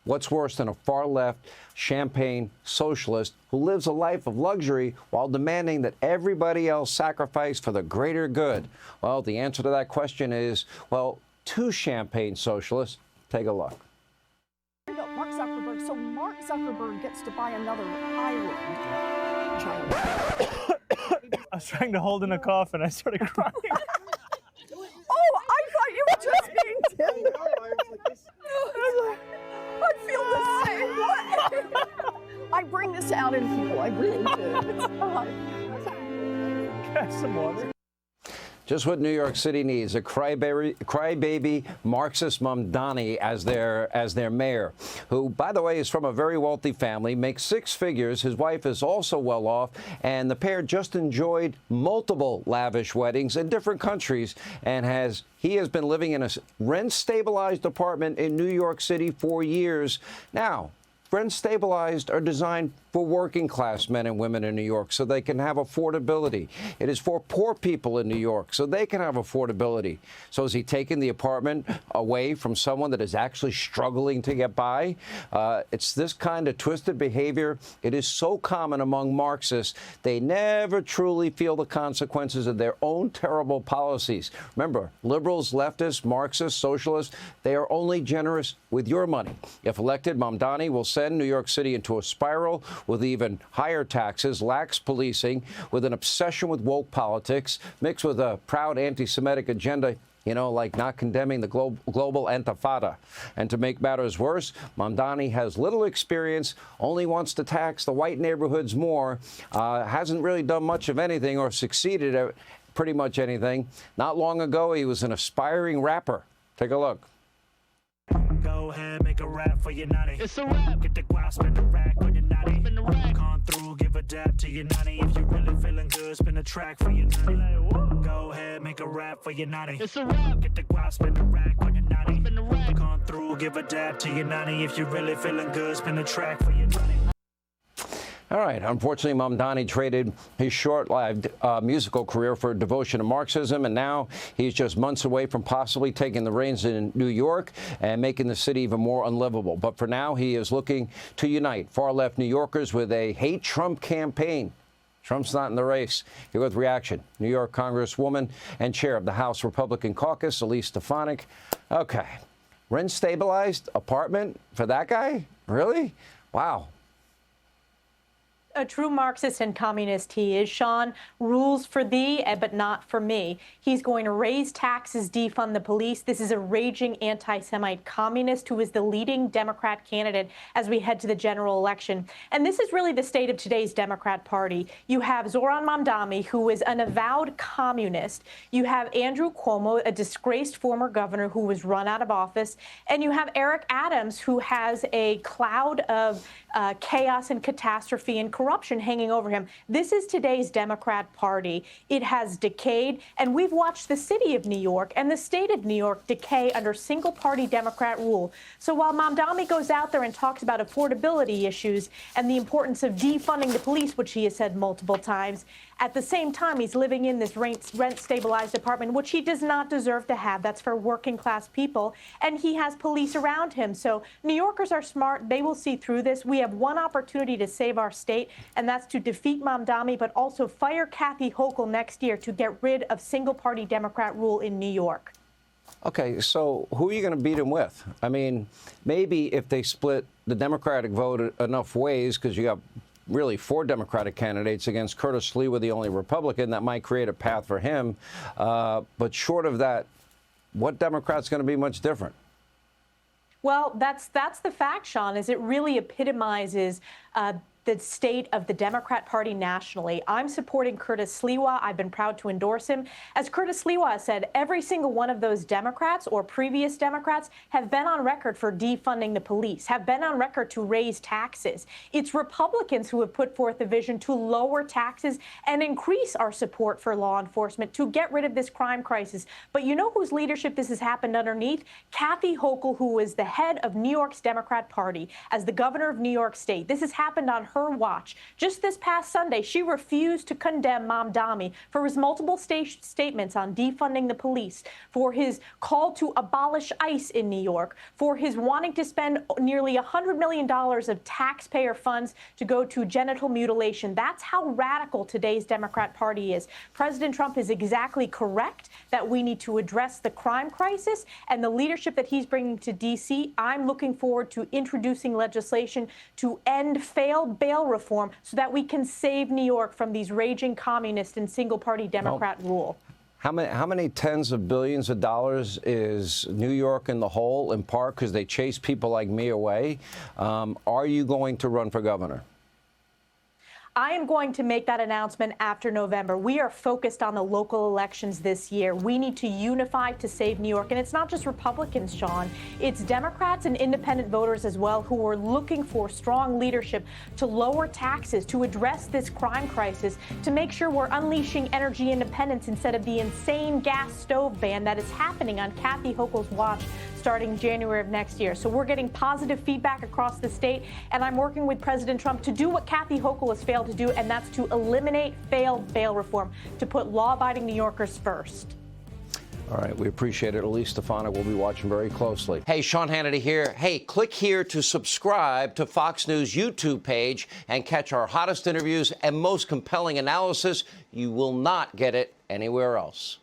What's worse than a far-left champagne socialist who lives a life of luxury while demanding that everybody else sacrifice for the greater good? Well, the answer to that question is, well, two champagne socialists. Take a look. Mark Zuckerberg. So Mark Zuckerberg gets to buy another island. I was trying to hold in a cough and I started crying. Oh, I thought you were just being tender. I feel the same way. I bring this out in people. I really do. It's Have some water. Just what New York City needs, a crybaby Marxist Mamdani as their mayor, who, by the way, is from a very wealthy family, makes six figures. His wife is also well off, and the pair just enjoyed multiple lavish weddings in different countries, and he has been living in a rent-stabilized apartment in New York City for years now. Rent-stabilized are designed for working-class men and women in New York so they can have affordability. It is for poor people in New York so they can have affordability. So is he taking the apartment away from someone that is actually struggling to get by? It's this kind of twisted behavior. It is so common among Marxists. They never truly feel the consequences of their own terrible policies. Remember, liberals, leftists, Marxists, socialists, they are only generous with your money. If elected, Mamdani will send New York City into a spiral with even higher taxes, lax policing, with an obsession with woke politics, mixed with a proud anti-Semitic agenda, you know, like not condemning the global intifada. And to make matters worse, Mamdani has little experience, only wants to tax the white neighborhoods more, hasn't really done much of anything or succeeded at pretty much anything. Not long ago, he was an aspiring rapper. Take a look. Go ahead, make a rap for your nanny. It's a rap. Get the guap, spin the rack on your nanny. Spin the rack. Come through, give a dab to your nanny. If you really feeling good, spin a track for your nanny. Go ahead, make a rap for your nanny. It's a rap. Get the guap, spin the rack on your nanny. Spin the rack. Come through, give a dab to your nanny. If you really feeling good, spin a track for your nanny. All right. Unfortunately, Mamdani traded his short-lived musical career for devotion to Marxism, and now he's just months away from possibly taking the reins in New York and making the city even more unlivable. But for now, he is looking to unite far-left New Yorkers with a hate Trump campaign. Trump's not in the race. Here with reaction, New York Congresswoman and chair of the House Republican Caucus, Elise Stefanik. Okay. Rent-stabilized apartment for that guy? Really? Wow. A true Marxist and communist he is, Sean. Rules for thee, but not for me. He's going to raise taxes, defund the police. This is a raging anti-Semite communist who is the leading Democrat candidate as we head to the general election. And this is really the state of today's Democrat Party. You have Zoran Mamdani, who is an avowed communist. You have Andrew Cuomo, a disgraced former governor who was run out of office. And you have Eric Adams, who has a cloud of chaos and catastrophe and corruption hanging over him. This is today's Democrat Party. It has decayed, and we've watched the city of New York and the state of New York decay under single-party Democrat rule. So while Mamdani goes out there and talks about affordability issues and the importance of defunding the police, which he has said multiple times, at the same time, he's living in this rent-stabilized apartment, which he does not deserve to have. That's for working-class people. And he has police around him. So New Yorkers are smart. They will see through this. We have one opportunity to save our state, and that's to defeat Mamdani, but also fire Kathy Hochul next year to get rid of single-party Democrat rule in New York. Okay, so who are you going to beat him with? I mean, maybe if they split the Democratic vote enough ways, because you got really 4 Democratic candidates against Curtis Sliwa, the only Republican, that might create a path for him. But short of that, what Democrat's going to be much different? Well, that's the fact, Sean, is it really epitomizes the state of the Democrat Party nationally. I'm supporting Curtis Sliwa. I've been proud to endorse him. As Curtis Sliwa said, every single one of those Democrats or previous Democrats have been on record for defunding the police, have been on record to raise taxes. It's Republicans who have put forth a vision to lower taxes and increase our support for law enforcement to get rid of this crime crisis. But you know whose leadership this has happened underneath? Kathy Hochul, who is the head of New York's Democrat Party as the governor of New York State. This has happened on her watch. Just this past Sunday, she refused to condemn Mamdani for his multiple statements on defunding the police, for his call to abolish ICE in New York, for his wanting to spend nearly $100 million of taxpayer funds to go to genital mutilation. That's how radical today's Democrat Party is. President Trump is exactly correct that we need to address the crime crisis and the leadership that he's bringing to D.C. I'm looking forward to introducing legislation to end failed bail reform so that we can save New York from these raging communist and single-party Democrat rule. How many tens of billions of dollars is New York in the hole, in part because they chase people like me away? Are you going to run for governor? I am going to make that announcement after November. We are focused on the local elections this year. We need to unify to save New York. And it's not just Republicans, Sean. It's Democrats and independent voters as well who are looking for strong leadership to lower taxes, to address this crime crisis, to make sure we're unleashing energy independence instead of the insane gas stove ban that is happening on Kathy Hochul's watch starting January of next year. So we're getting positive feedback across the state, and I'm working with President Trump to do what Kathy Hochul has failed to do, and that's to eliminate failed bail reform, to put law-abiding New Yorkers first. All right, we appreciate it. Elise Stefanik will be watching very closely. Hey, Sean Hannity here. Hey, click here to subscribe to Fox News YouTube page and catch our hottest interviews and most compelling analysis. You will not get it anywhere else.